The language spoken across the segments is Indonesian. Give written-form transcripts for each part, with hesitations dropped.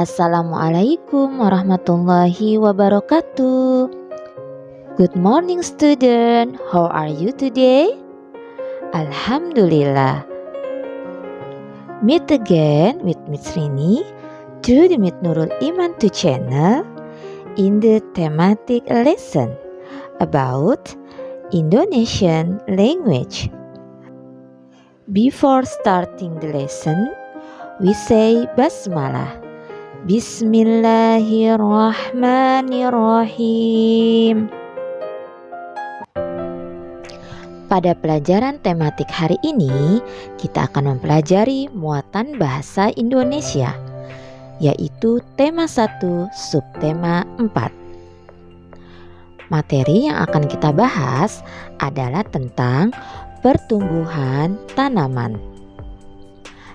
Assalamualaikum warahmatullahi wabarakatuh. Good morning student, how are you today? Alhamdulillah. Meet again with Miss Rini through the Meet Nurul Iman 2 channel in the thematic lesson about Indonesian language. Before starting the lesson, we say Basmalah. Bismillahirrahmanirrahim. Pada pelajaran tematik hari ini, kita akan mempelajari muatan bahasa Indonesia, yaitu tema 1, subtema 4. Materi yang akan kita bahas adalah tentang pertumbuhan tanaman.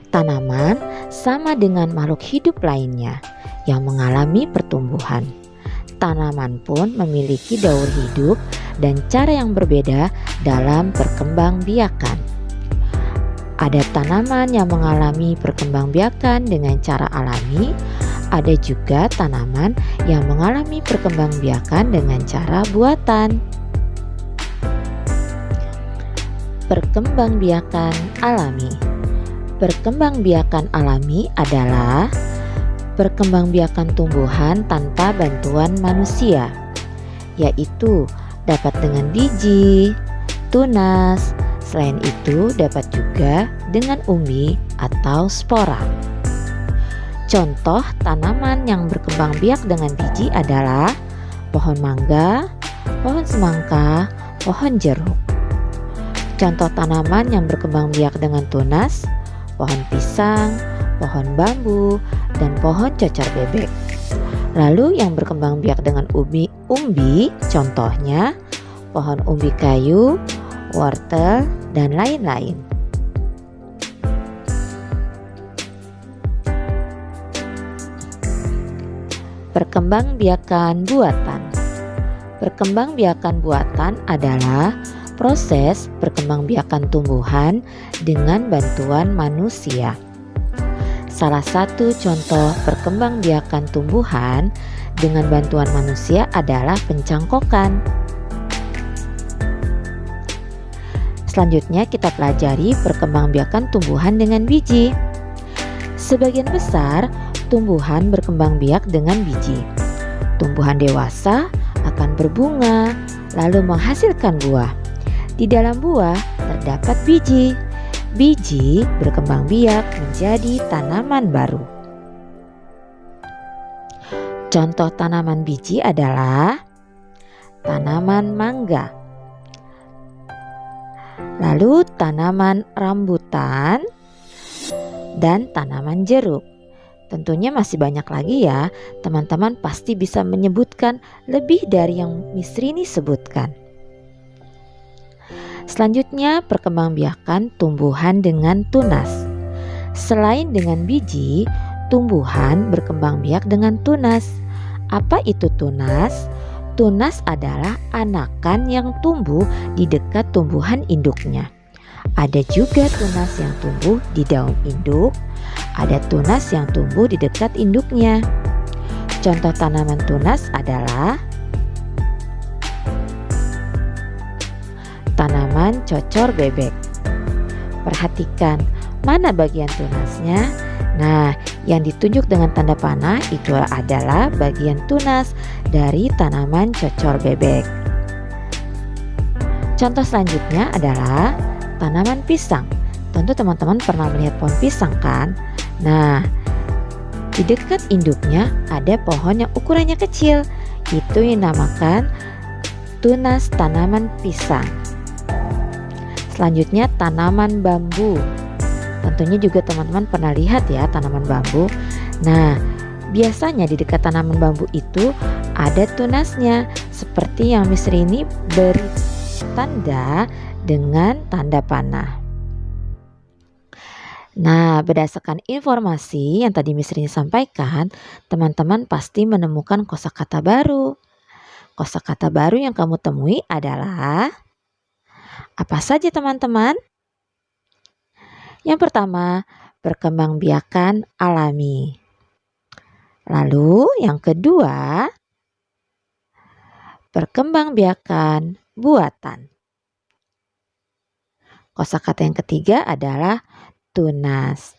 Tanaman sama dengan makhluk hidup lainnya yang mengalami pertumbuhan. Tanaman pun memiliki daur hidup dan cara yang berbeda dalam perkembangbiakan. Ada tanaman yang mengalami perkembangbiakan dengan cara alami, ada juga tanaman yang mengalami perkembangbiakan dengan cara buatan. Perkembangbiakan alami. Perkembangbiakan alami adalah perkembangbiakan tumbuhan tanpa bantuan manusia, yaitu dapat dengan biji, tunas, selain itu dapat juga dengan umbi atau spora. Contoh tanaman yang berkembang biak dengan biji adalah pohon mangga, pohon semangka, pohon jeruk. Contoh tanaman yang berkembang biak dengan tunas, pohon pisang, pohon bambu, dan pohon cocar bebek. Lalu yang berkembang biak dengan umbi, contohnya pohon umbi kayu, wortel, dan lain-lain. Perkembangbiakan buatan. Perkembangbiakan buatan adalah proses perkembangbiakan tumbuhan dengan bantuan manusia. Salah satu contoh perkembangbiakan tumbuhan dengan bantuan manusia adalah pencangkokan. Selanjutnya kita pelajari perkembangbiakan tumbuhan dengan biji. Sebagian besar tumbuhan berkembang biak dengan biji. Tumbuhan dewasa akan berbunga lalu menghasilkan buah. Di dalam buah terdapat biji. Biji berkembang biak menjadi tanaman baru. Contoh tanaman biji adalah tanaman mangga, lalu tanaman rambutan, dan tanaman jeruk. Tentunya masih banyak lagi ya, teman-teman pasti bisa menyebutkan lebih dari yang Miss Rini sebutkan. Selanjutnya perkembangbiakan tumbuhan dengan tunas. Selain dengan biji, tumbuhan berkembang biak dengan tunas. Apa itu tunas? Tunas adalah anakan yang tumbuh di dekat tumbuhan induknya. Ada juga tunas yang tumbuh di daun induk, ada tunas yang tumbuh di dekat induknya. Contoh tanaman tunas adalah tanaman cocor bebek. Perhatikan mana bagian tunasnya. Nah, yang ditunjuk dengan tanda panah itu adalah bagian tunas dari tanaman cocor bebek. Contoh selanjutnya adalah tanaman pisang. Tentu teman-teman pernah melihat pohon pisang kan? Nah, di dekat induknya ada pohon yang ukurannya kecil. Itu yang dinamakan tunas tanaman pisang. Selanjutnya tanaman bambu. Tentunya juga teman-teman pernah lihat ya tanaman bambu. Nah, biasanya di dekat tanaman bambu itu ada tunasnya, seperti yang Miss Rini beri tanda dengan tanda panah. Nah, berdasarkan informasi yang tadi Miss Rini sampaikan, teman-teman pasti menemukan kosakata baru. Kosakata baru yang kamu temui adalah apa saja teman-teman? Yang pertama, perkembangbiakan alami. Lalu yang kedua, perkembangbiakan buatan. Kosakata yang ketiga adalah tunas.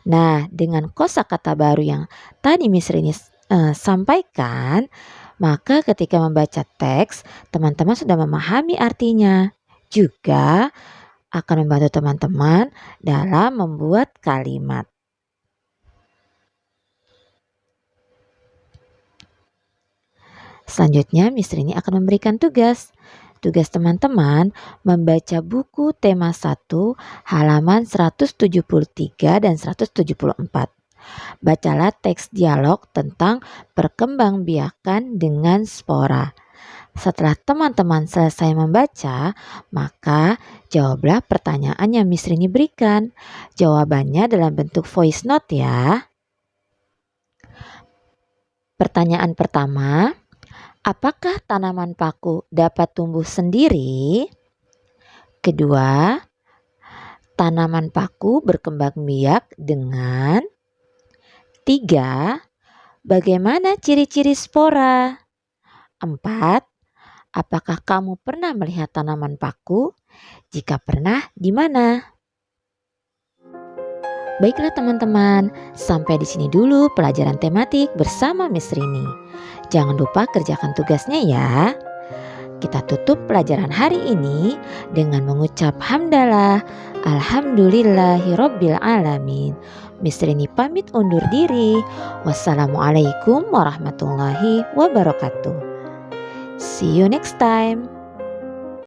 Nah, dengan kosakata baru yang tadi Miss Rini sampaikan, maka ketika membaca teks, teman-teman sudah memahami artinya. Juga akan membantu teman-teman dalam membuat kalimat. Selanjutnya, Miss Rini akan memberikan tugas. Tugas teman-teman membaca buku tema 1 halaman 173 dan 174. Bacalah teks dialog tentang perkembangbiakan dengan spora. Setelah teman-teman selesai membaca, maka jawablah pertanyaan yang Miss Rini berikan. Jawabannya dalam bentuk voice note ya. Pertanyaan pertama, apakah tanaman paku dapat tumbuh sendiri? Kedua, tanaman paku berkembang biak dengan. 3. Bagaimana ciri-ciri spora? 4. Apakah kamu pernah melihat tanaman paku? Jika pernah, di mana? Baiklah teman-teman, sampai di sini dulu pelajaran tematik bersama Miss Rini. Jangan lupa kerjakan tugasnya ya. Kita tutup pelajaran hari ini dengan mengucap hamdalah, alhamdulillahirabbil alamin. Miss Rini pamit undur diri. Wassalamualaikum warahmatullahi wabarakatuh. See you next time.